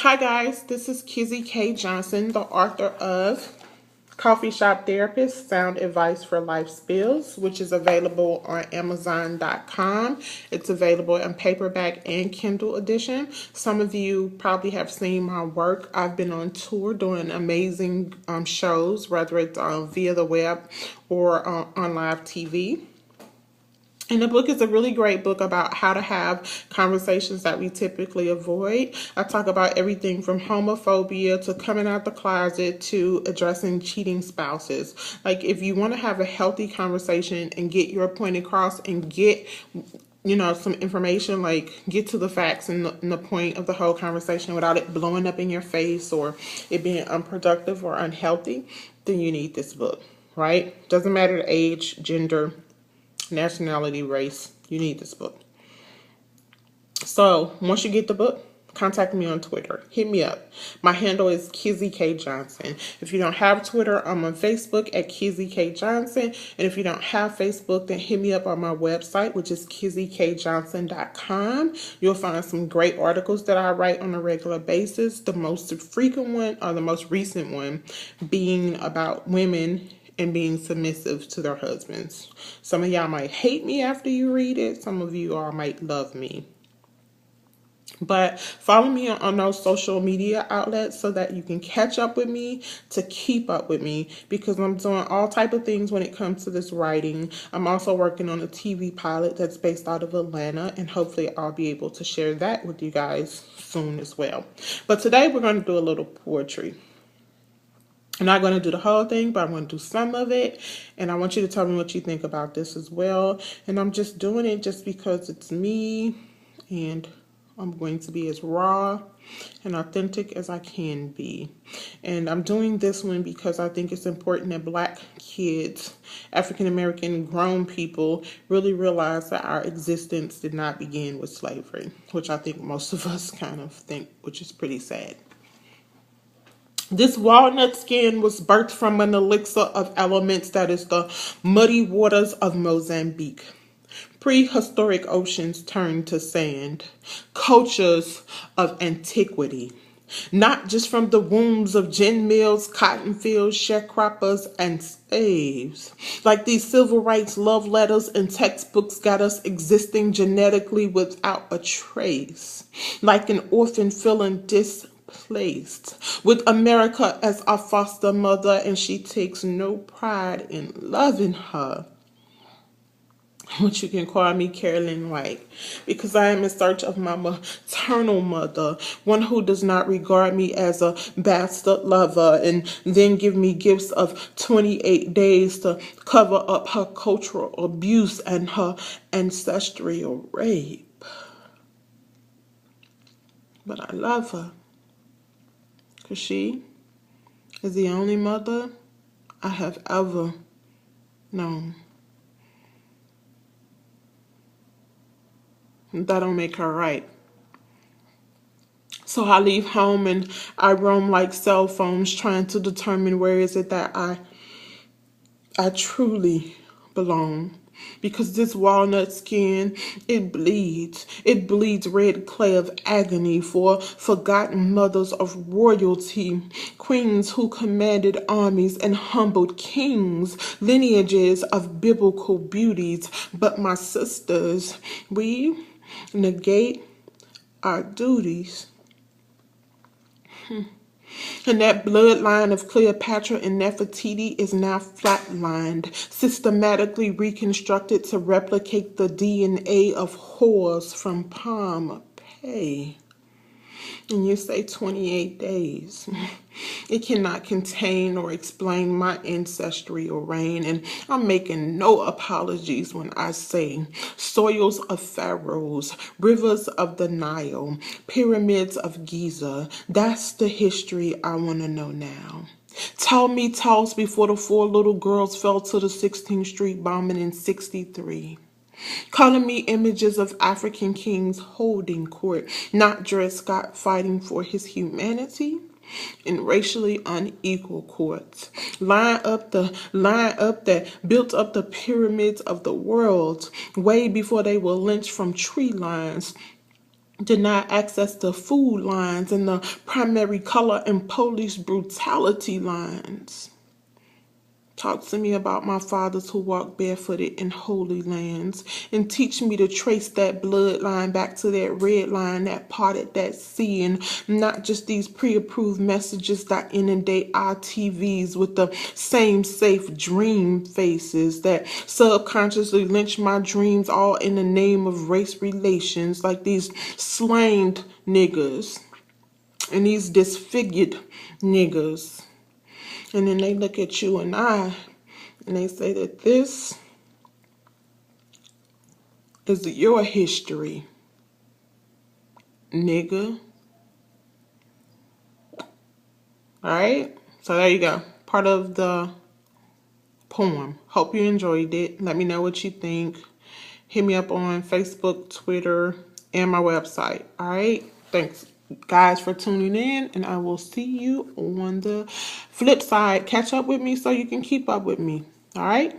Hi guys, this is Kizzy K. Johnson, the author of Coffee Shop Therapist, Sound Advice for Life Spills, which is available on Amazon.com. It's available in paperback and Kindle edition. Some of you probably have seen my work. I've been on tour doing amazing shows, whether it's via the web or on live TV. And the book is a really great book about how to have conversations that we typically avoid. I talk about everything from homophobia to coming out the closet to addressing cheating spouses. Like, if you want to have a healthy conversation and get your point across and get, some information, like get to the facts and the point of the whole conversation without it blowing up in your face or it being unproductive or unhealthy, then you need this book, right? Doesn't matter the age, gender, nationality, race, you need this book. So once you get the book, contact me on Twitter. Hit me up. My handle is Kizzy K. Johnson. If you don't have Twitter, I'm on Facebook at Kizzy K. Johnson. And if you don't have Facebook, then hit me up on my website, which is kizzykjohnson.com. You'll find some great articles that I write on a regular basis. The most frequent one, or the most recent one, being about women and being submissive to their husbands. Some of y'all might hate me after you read it. Some of you all might love me. But follow me on those social media outlets so that you can catch up with me, to keep up with me, because I'm doing all type of things when it comes to this writing. I'm also working on a TV pilot that's based out of Atlanta, and hopefully I'll be able to share that with you guys soon as well. But today we're going to do a little poetry. I'm not going to do the whole thing, but I'm going to do some of it. And I want you to tell me what you think about this as well. And I'm just doing it just because it's me. And I'm going to be as raw and authentic as I can be. And I'm doing this one because I think it's important that Black kids, African American grown people, really realize that our existence did not begin with slavery, which I think most of us kind of think, which is pretty sad. This walnut skin was birthed from an elixir of elements that is the muddy waters of Mozambique. Prehistoric oceans turned to sand, cultures of antiquity, not just from the wombs of gin mills, cotton fields, sharecroppers, and slaves. Like these civil rights love letters and textbooks got us existing genetically without a trace, like an orphan feeling displaced, with America as our foster mother, and she takes no pride in loving her. Which you can call me Carolyn White, because I am in search of my maternal mother, one who does not regard me as a bastard lover and then give me gifts of 28 days to cover up her cultural abuse and her ancestral rape. But I love her, because she is the only mother I have ever known. That don't make her right. So I leave home and I roam like cell phones, trying to determine where is it that I truly belong. Because this walnut skin, it bleeds. It bleeds red clay of agony for forgotten mothers of royalty, queens who commanded armies and humbled kings, lineages of biblical beauties. But my sisters, we negate our duties. And that bloodline of Cleopatra and Nefertiti is now flatlined, systematically reconstructed to replicate the DNA of whores from Pompeii. And you say 28 days. It cannot contain or explain my ancestral reign, and I'm making no apologies when I say soils of pharaohs, rivers of the Nile, pyramids of Giza. That's the history I want to know now. Tell me toss before the 4 little girls fell to the 16th Street bombing in 63. Calling me images of African kings holding court, not Dred Scott fighting for his humanity in racially unequal courts. Line up that built up the pyramids of the world way before they were lynched from tree lines. deny access to food lines and the primary color and police brutality lines. Talk to me about my fathers who walked barefooted in holy lands, and teach me to trace that bloodline back to that red line that parted that sea, and not just these pre-approved messages that inundate our TVs with the same safe dream faces that subconsciously lynch my dreams, all in the name of race relations, like these slain niggas and these disfigured niggas. And then they look at you and I, and they say that this is your history, nigga. All right? So there you go. Part of the poem. Hope you enjoyed it. Let me know what you think. Hit me up on Facebook, Twitter, and my website. All right? Thanks, guys, for tuning in, and I will see you on the flip side. Catch up with me so you can keep up with me. All right?